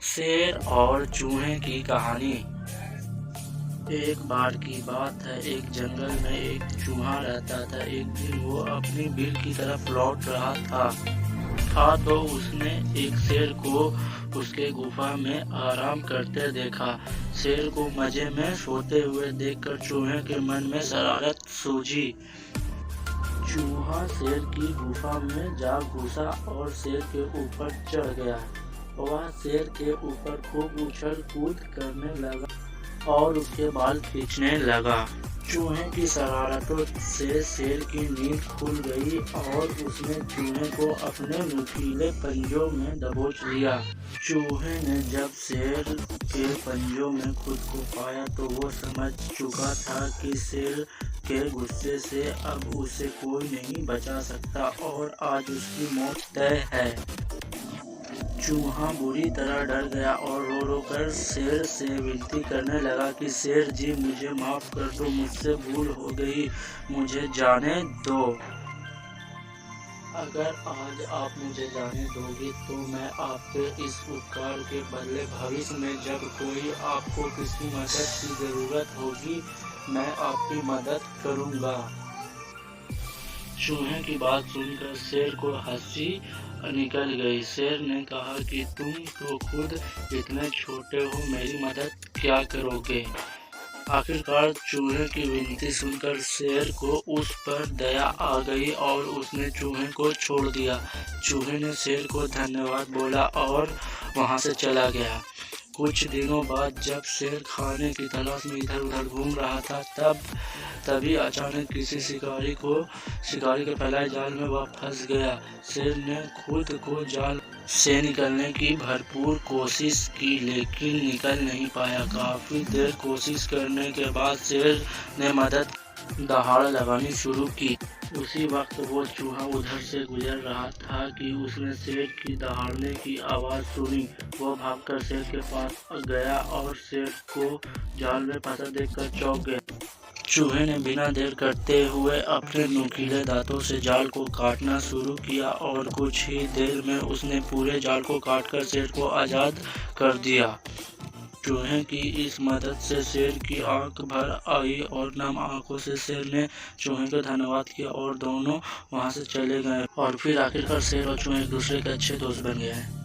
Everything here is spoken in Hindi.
शेर और चूहे की कहानी। एक बार की बात है, एक जंगल में एक चूहा रहता था। एक दिन वो अपनी बिल की तरफ लौट रहा था तो उसने एक शेर को उसके गुफा में आराम करते देखा। शेर को मजे में सोते हुए देखकर चूहे के मन में शरारत सूझी। चूहा शेर की गुफा में जा घुसा और शेर के ऊपर चढ़ गया। वह शेर के ऊपर खूब उछल कूद करने लगा और उसके बाल खींचने लगा। चूहे की शरारतों से शेर की नींद खुल गई और उसने चूहे को अपने नुकीले पंजों में दबोच लिया। चूहे ने जब शेर के पंजों में खुद को पाया तो वो समझ चुका था कि शेर के गुस्से से अब उसे कोई नहीं बचा सकता और आज उसकी मौत तय है। चूहा बुरी तरह डर गया और रो रो कर शेर से विनती करने लगा कि शेर जी, मुझे माफ कर दो, मुझसे भूल हो गई, मुझे जाने दो। अगर आज आप मुझे जाने दोगे तो मैं आपके इस उपकार के बदले भविष्य में जब कोई आपको किसी मदद की जरूरत होगी मैं आपकी मदद करूंगा। चूहे की बात सुनकर शेर को हंसी निकल गई। शेर ने कहा कि तुम तो खुद इतने छोटे हो, मेरी मदद क्या करोगे। आखिरकार चूहे की विनती सुनकर शेर को उस पर दया आ गई और उसने चूहे को छोड़ दिया। चूहे ने शेर को धन्यवाद बोला और वहां से चला गया। कुछ दिनों बाद जब शेर खाने की तलाश में इधर उधर घूम रहा था तभी अचानक किसी शिकारी के फैलाए जाल में वह फंस गया। शेर ने खुद को जाल से निकलने की भरपूर कोशिश की लेकिन निकल नहीं पाया। काफी देर कोशिश करने के बाद शेर ने मदद दहाड़ लगानी शुरू की। उसी वक्त वो चूहा उधर से गुजर रहा था कि उसने शेर की दहाड़ने की आवाज सुनी। वो भागकर शेर के पास गया और शेर को जाल में फंसा देखकर चौंक गया। चूहे ने बिना देर करते हुए अपने नुकीले दांतों से जाल को काटना शुरू किया और कुछ ही देर में उसने पूरे जाल को काटकर शेर को आजाद कर दिया। चूहे की इस मदद से शेर की आंख भर आई और नम आंखों से शेर ने चूहे को धन्यवाद किया और दोनों वहां से चले गए और फिर आखिरकार शेर और चूहे एक दूसरे के अच्छे दोस्त बन गए।